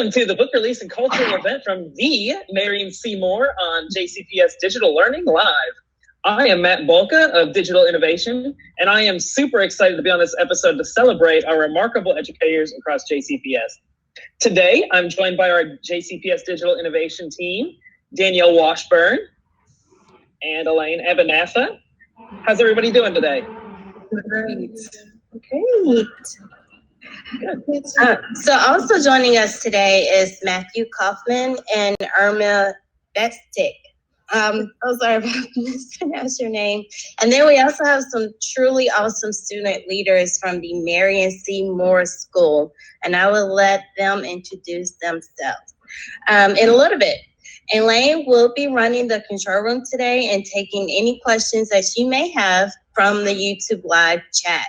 Welcome to the book release and cultural event from the Marion Seymour on JCPS Digital Learning Live. I am Matt Bolka of Digital Innovation, and I am super excited to be on this episode to celebrate our remarkable educators across JCPS. Today, I'm joined by our JCPS Digital Innovation team, Danielle Washburn and Elaine Abernatha. How's everybody doing today? Great. Great. So also joining us today is Matthew Kaufman and Irma Bextick. Oh, sorry if I mispronounced your name. And then we also have some truly awesome student leaders from the Marion Seymour School, and I will let them introduce themselves in a little bit. Elaine will be running the control room today and taking any questions that you may have from the YouTube live chat.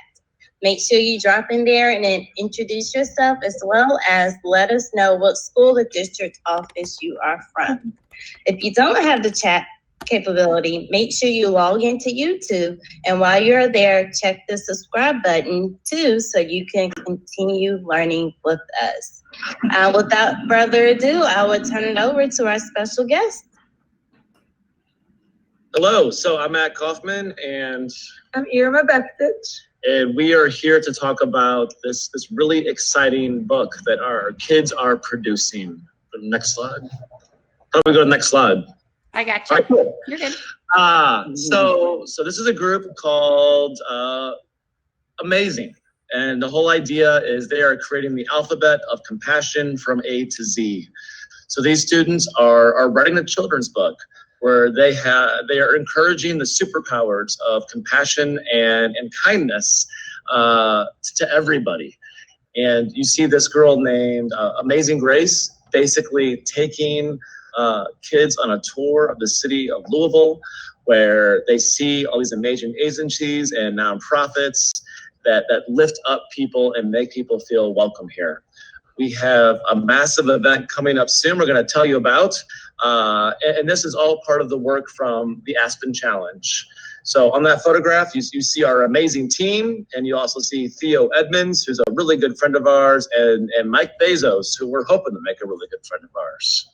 Make sure you drop in there and then introduce yourself, as well as let us know what school or district office you are from. If you don't have the chat capability, make sure you log into YouTube. And while you're there, check the subscribe button too, so you can continue learning with us. Without further ado, I will turn it over to our special guest. Hello, so I'm Matt Kaufman and I'm Irma Bextick. And we are here to talk about this really exciting book that our kids are producing. The next slide. How do we go to the next slide? I got you. All right, cool. You're good. So this is a group called Amazing. And the whole idea is they are creating the alphabet of compassion from A to Z. So these students are writing a children's book where they are encouraging the superpowers of compassion and kindness to everybody. And you see this girl named Amazing Grace basically taking kids on a tour of the city of Louisville, where they see all these amazing agencies and nonprofits that lift up people and make people feel welcome here. We have a massive event coming up soon we're going to tell you about. And this is all part of the work from the Aspen Challenge. So on that photograph, you see our amazing team, and you also see Theo Edmonds, who's a really good friend of ours, and Mike Bezos, who we're hoping to make a really good friend of ours.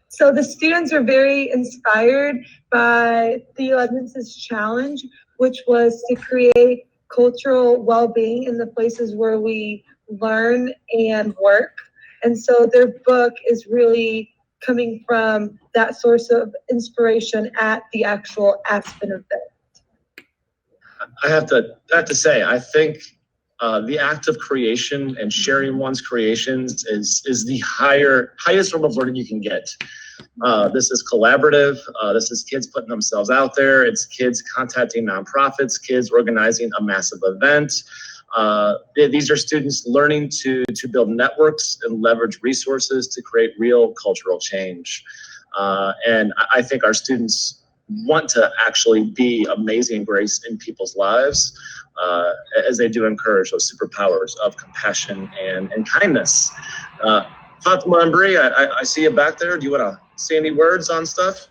So the students are very inspired by Theo Edmonds' challenge, which was to create cultural well-being in the places where we learn and work. And so their book is really coming from that source of inspiration at the actual Aspen event. I have to say, I think the act of creation and sharing one's creations is the highest form of learning you can get. This is collaborative. This is kids putting themselves out there. It's kids contacting nonprofits, kids organizing a massive event. These are students learning to build networks and leverage resources to create real cultural change. And I think our students want to actually be amazing grace in people's lives, as they do encourage those superpowers of compassion and kindness. Fatima and Bree, I see you back there. Do you want to say any words on stuff?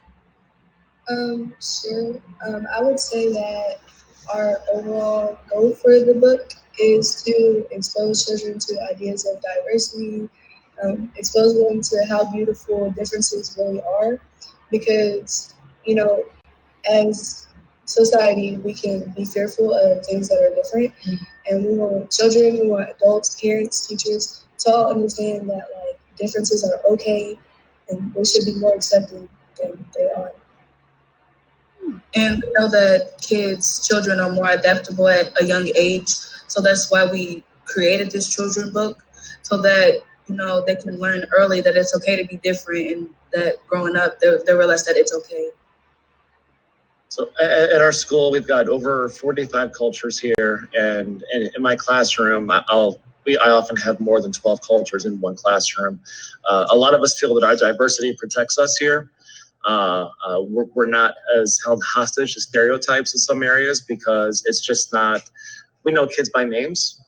Sure. I would say that our overall goal for the book is to expose children to ideas of diversity, expose them to how beautiful differences really are, because, you know, as society, we can be fearful of things that are different, and we want children, we want adults, parents, teachers to all understand that, like, differences are okay and they should be more accepted than they are. And we know that children are more adaptable at a young age. So that's why we created this children's book, so that, you know, they can learn early that it's okay to be different, and that growing up, they realize that it's okay. So at our school, we've got over 45 cultures here. And in my classroom, I often have more than 12 cultures in one classroom. A lot of us feel that our diversity protects us here. We're not as held hostage to stereotypes in some areas, because it's just not, we know kids by names.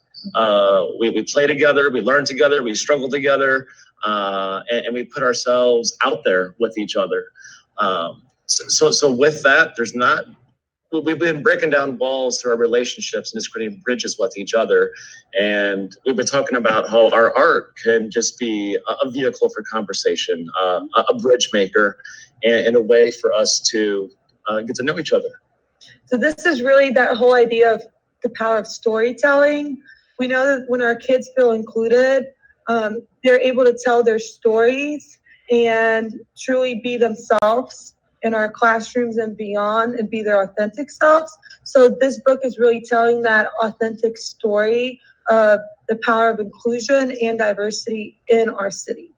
We play together, we learn together, we struggle together, and we put ourselves out there with each other. So with that, we've been breaking down walls through our relationships and just creating bridges with each other. And we've been talking about how our art can just be a vehicle for conversation, a bridge maker, and a way for us to get to know each other. So this is really that whole idea of the power of storytelling. We know that when our kids feel included, they're able to tell their stories and truly be themselves in our classrooms and beyond and be their authentic selves. So this book is really telling that authentic story of the power of inclusion and diversity in our city.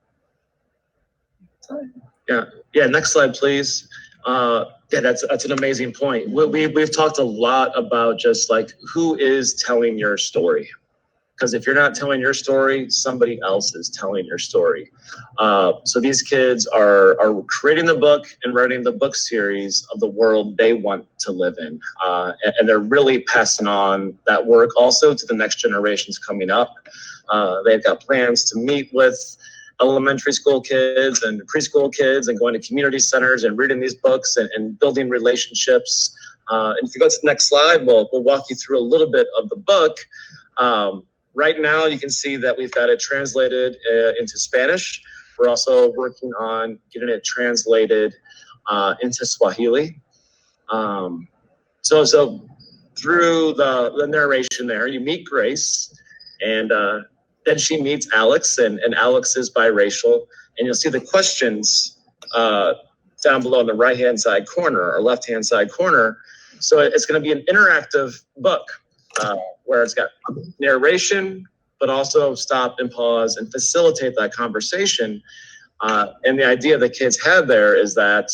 Yeah. Next slide, please. Yeah, that's an amazing point. We've talked a lot about just like who is telling your story. Because if you're not telling your story, somebody else is telling your story. So these kids are creating the book and writing the book series of the world they want to live in. And they're really passing on that work also to the next generations coming up. They've got plans to meet with elementary school kids and preschool kids and going to community centers and reading these books and building relationships. And if you go to the next slide, we'll walk you through a little bit of the book. Right now, you can see that we've got it translated into Spanish. We're also working on getting it translated into Swahili. So through the narration there, you meet Grace, and then she meets Alex, and Alex is biracial. And you'll see the questions down below in the right-hand side corner or left-hand side corner. So it's going to be an interactive book. Where it's got narration, but also stop and pause and facilitate that conversation. And the idea the kids have there is that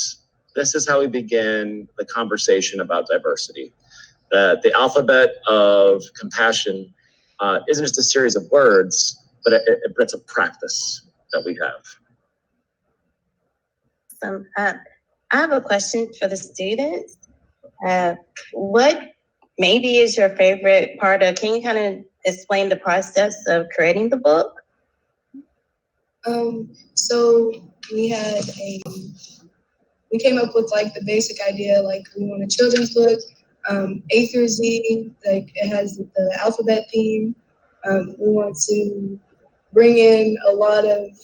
this is how we begin the conversation about diversity. That the alphabet of compassion isn't just a series of words, but it's a practice that we have. I have a question for the students. What maybe is your favorite part of, can you kind of explain the process of creating the book? So we came up with like the basic idea, like we want a children's book, A through Z, like it has the alphabet theme. We want to bring in a lot of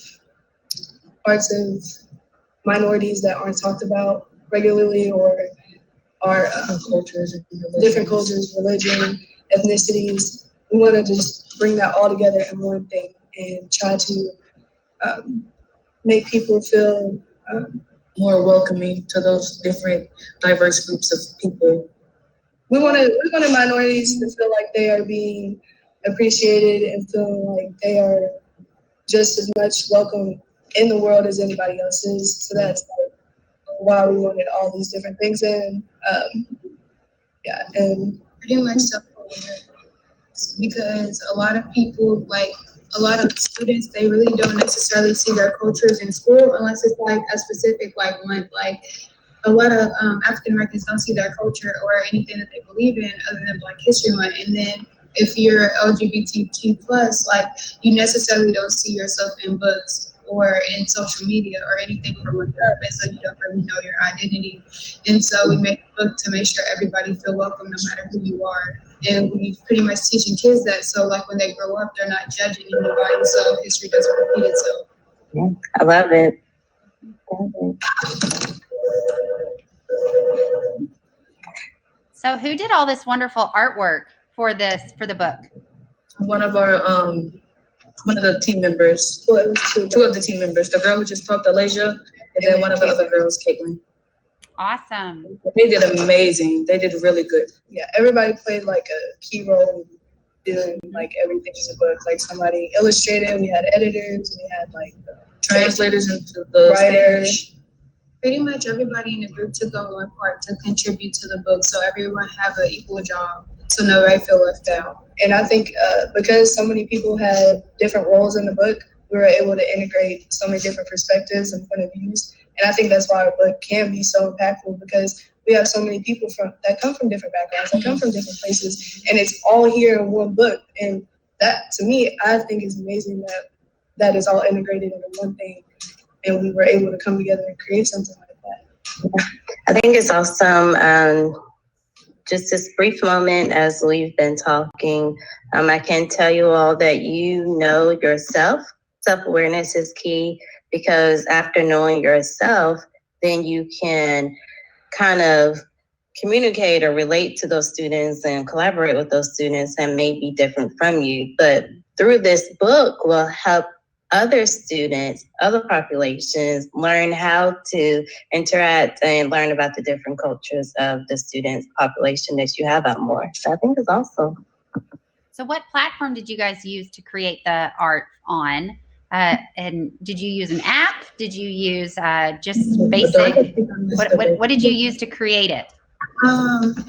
parts of minorities that aren't talked about regularly, or our different cultures, religion, ethnicities. We want to just bring that all together in one thing and try to make people feel more welcoming to those different diverse groups of people. We wanted minorities to feel like they are being appreciated and feeling like they are just as much welcome in the world as anybody else is. So that's like why we wanted all these different things in. And pretty much because a lot of people, like a lot of students, they really don't necessarily see their cultures in school unless it's like a specific like month. Like a lot of African Americans don't see their culture or anything that they believe in other than Black History Month. And then if you're LGBTQ plus, like you necessarily don't see yourself in books or in social media or anything from a therapist, so you don't really know your identity. And so we make a book to make sure everybody feel welcome no matter who you are. And we pretty much teaching kids that, so like when they grow up, they're not judging anybody, so history doesn't repeat itself. Yeah, I love it. So who did all this wonderful artwork for the book? One of the team members. Well, it was two of the team members. The girl who just talked, Alasia, and then one of the other girls, Caitlin. Awesome. They did amazing. They did really good. Yeah, everybody played like a key role in like everything in the book. Like somebody illustrated, we had editors, we had like translators into the writers. Spanish. Pretty much everybody in the group took on one part to contribute to the book, so everyone have an equal job, so nobody feel left out. And I think because so many people had different roles in the book, we were able to integrate so many different perspectives and point of views. And I think that's why our book can be so impactful, because we have so many people that come from different backgrounds, that come from different places, and it's all here in one book. And that, to me, I think is amazing that is all integrated into one thing, and we were able to come together and create something like that. I think it's awesome just this brief moment as we've been talking, I can tell you all that you know yourself. Self-awareness is key because after knowing yourself, then you can kind of communicate or relate to those students and collaborate with those students that may be different from you. But through this book will help other students, other populations learn how to interact and learn about the different cultures of the student population that you have out more. So I think it's awesome. So what platform did you guys use to create the art on? And did you use an app? Did you use just basic? What did you use to create it?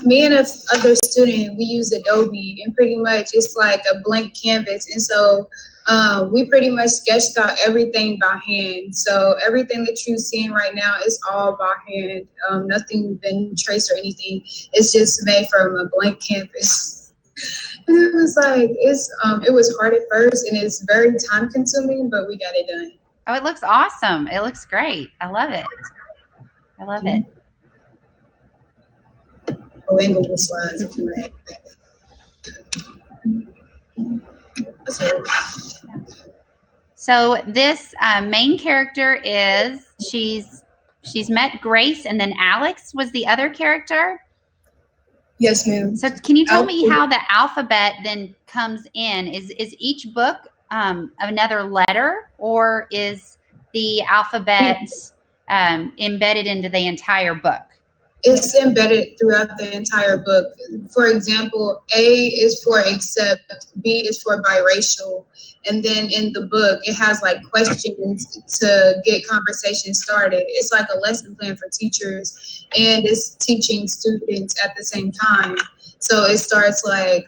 Me and other student, we use Adobe, and pretty much it's like a blank canvas. And so we pretty much sketched out everything by hand. So everything that you're seeing right now is all by hand. Nothing been traced or anything. It's just made from a blank canvas. And it was like, it was hard at first and it's very time consuming, but we got it done. Oh, it looks awesome. It looks great. I love it. I love it. Lingual slides if you like. So this main character is she's met Grace, and then Alex was the other character. Yes, ma'am. So can you tell me how the alphabet then comes in? Is each book another letter, or is the alphabet embedded into the entire book? It's embedded throughout the entire book. For example, A is for accept, B is for biracial, and then in the book, it has like questions to get conversation started. It's like a lesson plan for teachers, and it's teaching students at the same time. So it starts like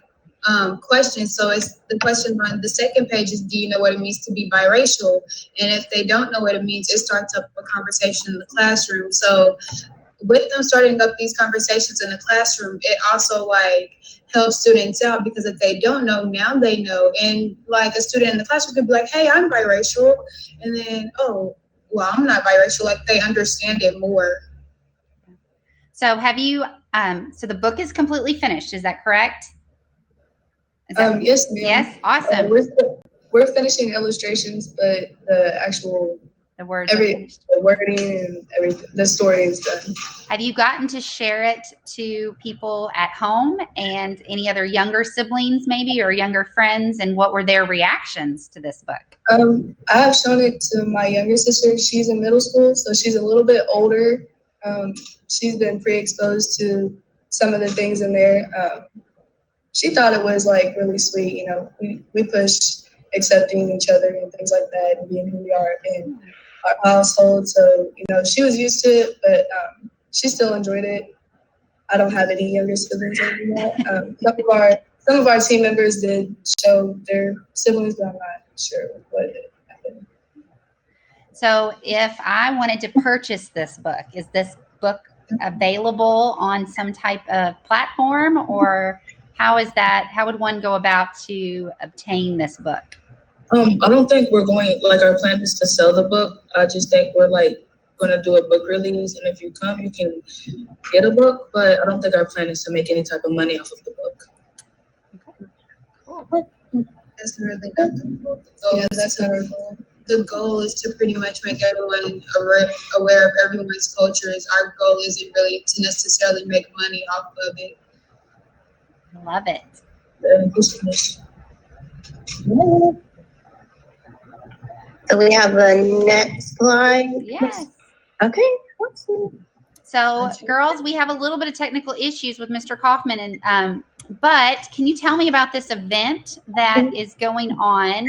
questions. So it's the question on the second page is, do you know what it means to be biracial? And if they don't know what it means, it starts up a conversation in the classroom. So with them starting up these conversations in the classroom, it also like helps students out, because if they don't know, now they know. And like a student in the classroom could be like, hey, I'm biracial. And then, oh, well, I'm not biracial. Like they understand it more. So have you, so the book is completely finished. Is that correct? Is that, Yes, ma'am. yes. Awesome. We're finishing illustrations, but the actual The words. the wording and everything, the story is done. Have you gotten to share it to people at home and any other younger siblings maybe, or younger friends, and what were their reactions to this book? I have shown it to my younger sister. She's in middle school, so she's a little bit older. She's been pre-exposed to some of the things in there. She thought it was like really sweet. You know, we push accepting each other and things like that, and being who we are in our household. So, you know, she was used to it, but she still enjoyed it. I don't have any younger siblings or anything like that. Some of our team members did show their siblings, but I'm not sure what happened. So if I wanted to purchase this book, is this book available on some type of platform, or how is that? How would one go about to obtain this book? I don't think we're going, like our plan is to sell the book. I just think we're like going to do a book release. And if you come, you can get a book, but I don't think our plan is to make any type of money off of the book. Cool. That's really good. Yeah, that's our goal. The goal is to pretty much make everyone aware of everyone's cultures. Our goal isn't really to necessarily make money off of it. Love it. So we have the next slide. Yes. Okay. So, girls, we have a little bit of technical issues with Mr. Kaufman, and but can you tell me about this event that is going on?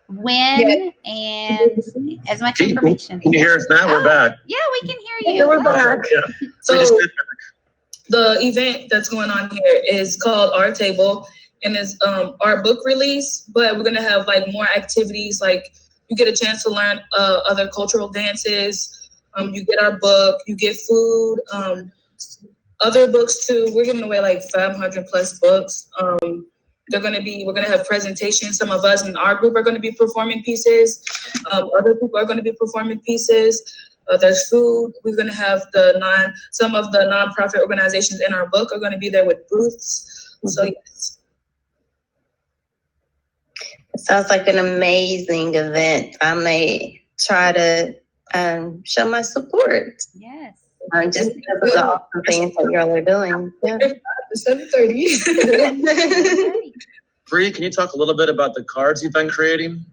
When and as much information. Can you hear us now? We're back. Yeah, we can hear you. We're back. Yeah. So We just did- the event that's going on here is called Our Table, and it's our book release, but we're gonna have like more activities. Like you get a chance to learn other cultural dances. You get our book, you get food, other books too. We're giving away like 500 plus books. We're gonna have presentations. Some of us in our group are gonna be performing pieces. Other people are gonna be performing pieces. There's food. We're going to have some of the nonprofit organizations in our book are going to be there with booths. So yes. It sounds like an amazing event. I may try to show my support. Yes. Just because of the awesome things that y'all are doing. Yeah. 7:30. Bree, can you talk a little bit about the cards you've been creating?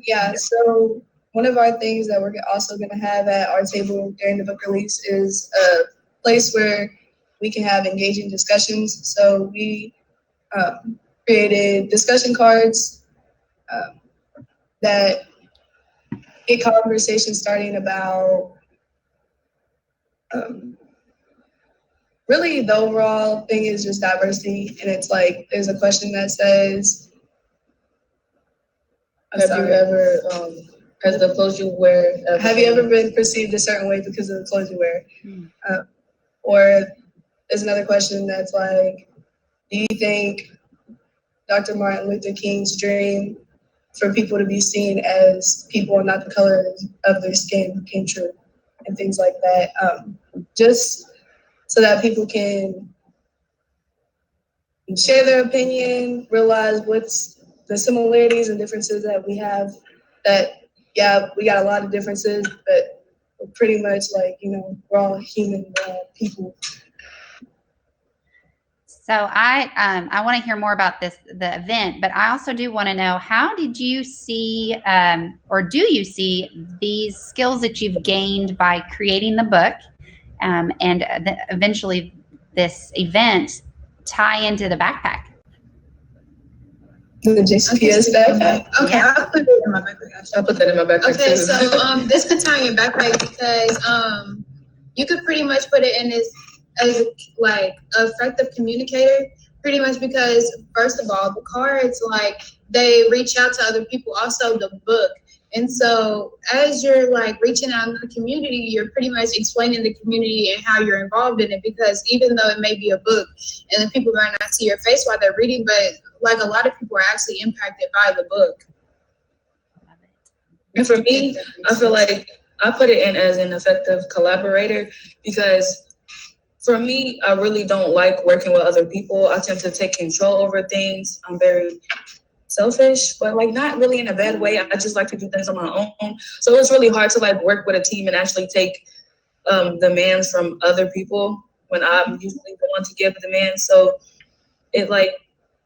Yeah, so one of our things that we're also going to have at our table during the book release is a place where we can have engaging discussions. So we created discussion cards that get conversations starting about really the overall thing is just diversity. And it's like, there's a question that says, Has the clothes you wear? Have you ever been perceived a certain way because of the clothes you wear? Or there's another question that's like, do you think Dr. Martin Luther King's dream for people to be seen as people and not the color of their skin came true? And things like that. Just so that people can share their opinion, realize what's the similarities and differences that we have. That, yeah, we got a lot of differences, but we're pretty much like, we're all human people. So I want to hear more about the event, but I also do want to know, how did you see, or do you see these skills that you've gained by creating the book, and eventually this event tie into the backpack? The JCPS backpack. Okay, Yeah. I'll put it in my backpack. I'll put that in my backpack Okay, too. so this could tie in your backpack because you could pretty much put it in this as like effective communicator, pretty much because first of all, the cards, like, they reach out to other people, also the book. And so as you're like reaching out in the community, you're pretty much explaining the community and how you're involved in it, because even though it may be a book and the people might not see your face while they're reading, but like a lot of people are actually impacted by the book. And for me, I feel like I put it in as an effective collaborator because for me, I really don't like working with other people. I tend to take control over things. I'm very selfish, but like not really in a bad way. I just like to do things on my own. So it's really hard to like work with a team and actually take demands from other people when I'm usually the one to give demands. So it like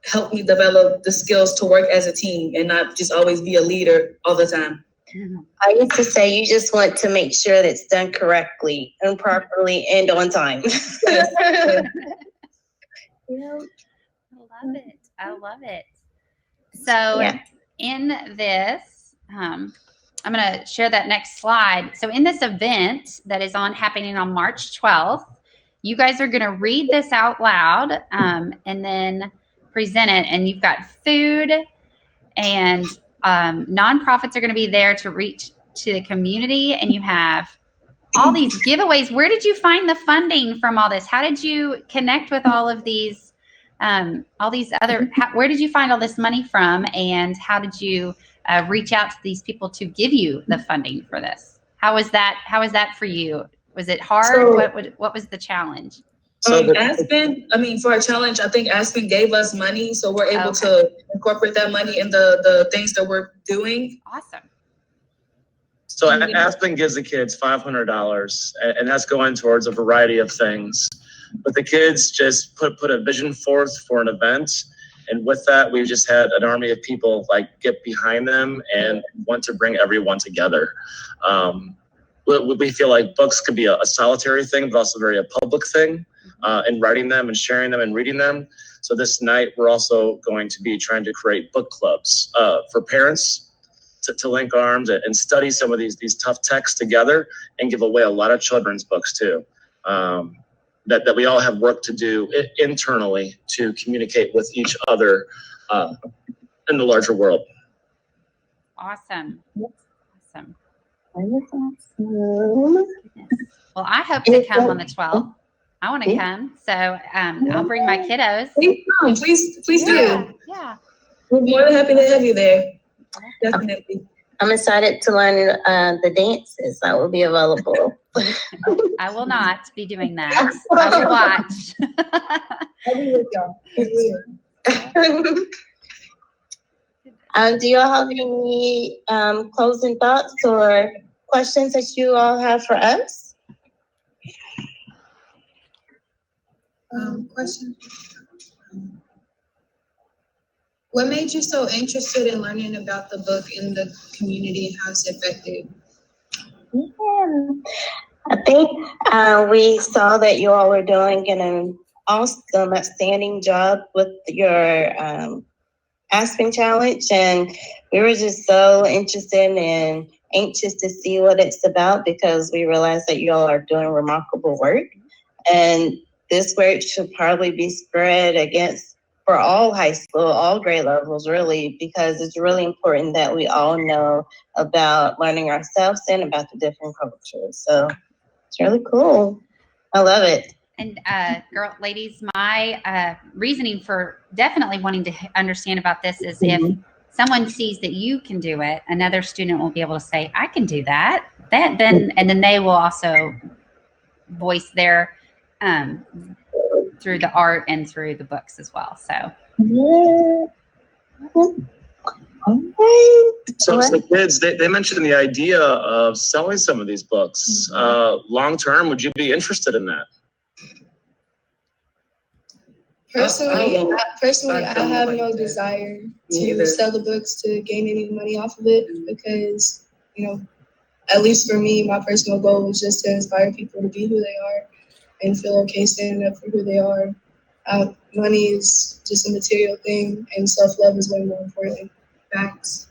helped me develop the skills to work as a team and not just always be a leader all the time. I used to say you just want to make sure that it's done correctly and properly and on time. Yeah. I love it. So in this, I'm going to share that next slide. So in this event that is happening on March 12th, you guys are going to read this out loud and then present it. And you've got food, and nonprofits are going to be there to reach to the community, and you have all these giveaways. Where did you find the funding from all this? How did you connect with all of these, where did you find all this money from, and how did you reach out to these people to give you the funding for this? How was that for you? Was it hard? So, what was the challenge? Aspen, for our challenge, I think Aspen gave us money, so we're able to incorporate that money in the things that we're doing. Awesome. So Aspen gives the kids $500, and that's going towards a variety of things. But the kids just put a vision forth for an event, and with that, we've just had an army of people like get behind them and want to bring everyone together. We feel like books could be a solitary thing, but also very a public thing. And writing them and sharing them and reading them. So this night, we're also going to be trying to create book clubs for parents to link arms and study some of these tough texts together and give away a lot of children's books too. That we all have work to do internally to communicate with each other in the larger world. Awesome. Awesome. Awesome. Well, I hope to come on the 12th. I want to come, so I'll bring my kiddos. Please come, please do. Yeah. We're more than happy to have you there. Definitely. I'm excited to learn the dances that will be available. I will not be doing that. I will watch. I'll be with y'all. Do you all have any closing thoughts or questions that you all have for us? Question. What made you so interested in learning about the book in the community and how it's affected? Yeah. I think we saw that you all were doing an awesome, outstanding job with your Aspen Challenge, and we were just so interested and anxious to see what it's about because we realized that you all are doing remarkable work, and this work should probably be spread for all high school, all grade levels, really, because it's really important that we all know about learning ourselves and about the different cultures. So it's really cool. I love it. And ladies, my reasoning for definitely wanting to understand about this is if someone sees that you can do it, another student will be able to say, "I can do that." And then they will also voice their through the art and through the books as well. So. So kids, they mentioned the idea of selling some of these books. Long term, would you be interested in that? Personally, I have no desire to sell the books to gain any money off of it because, at least for me, my personal goal was just to inspire people to be who they are and feel okay standing up for who they are. Money is just a material thing, and self-love is way more important. Facts.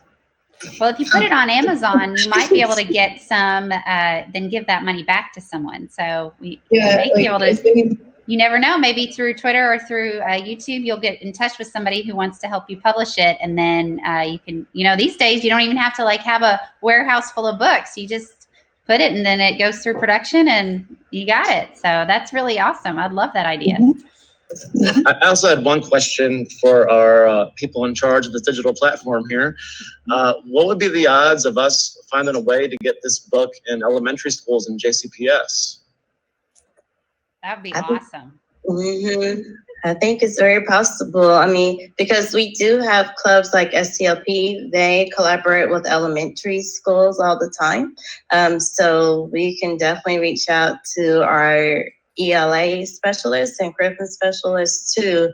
Well, if you put it on Amazon, you might be able to get some, then give that money back to someone. So you may be able to. You never know. Maybe through Twitter or through YouTube, you'll get in touch with somebody who wants to help you publish it, and then you can. These days you don't even have to have a warehouse full of books. You just put it, and then it goes through production, and you got it. So that's really awesome. I'd love that idea. I also had one question for our people in charge of this digital platform here. What would be the odds of us finding a way to get this book in elementary schools in JCPS? That would be awesome. I think it's very possible. Because we do have clubs like STLP, they collaborate with elementary schools all the time. So we can definitely reach out to our ELA specialists and curriculum specialists to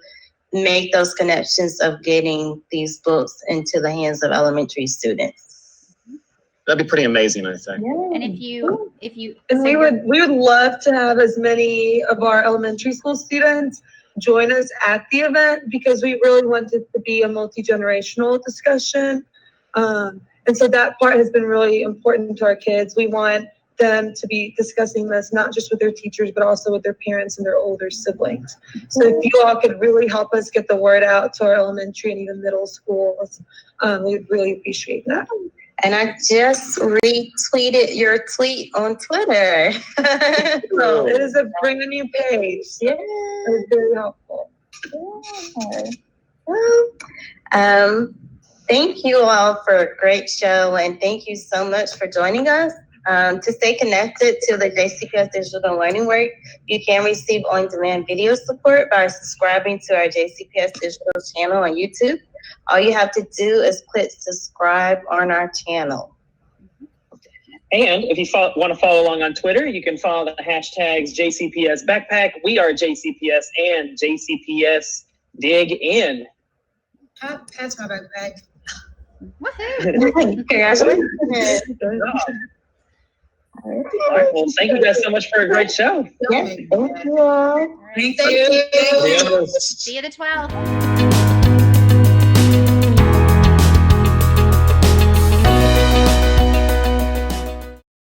make those connections of getting these books into the hands of elementary students. That'd be pretty amazing, I think. Yeah. And if you and we would love to have as many of our elementary school students join us at the event because we really want it to be a multi-generational discussion. And so that part has been really important to our kids. We want them to be discussing this not just with their teachers, but also with their parents and their older siblings. So if you all could really help us get the word out to our elementary and even middle schools, we'd really appreciate that. And I just retweeted your tweet on Twitter. So it is a brand new page. Yeah. It was very helpful. Yeah. Well, thank you all for a great show, and thank you so much for joining us. To stay connected to the JCPS Digital Learning Work, you can receive on-demand video support by subscribing to our JCPS Digital channel on YouTube. All you have to do is click subscribe on our channel. And if you want to follow along on Twitter, you can follow the hashtags JCPS Backpack, We Are JCPS, and JCPS Dig In. Pass my backpack. Woohoo! Congratulations. All right. Well, thank you guys so much for a great show. Yes, thank you all. Thank you. See you the 12th.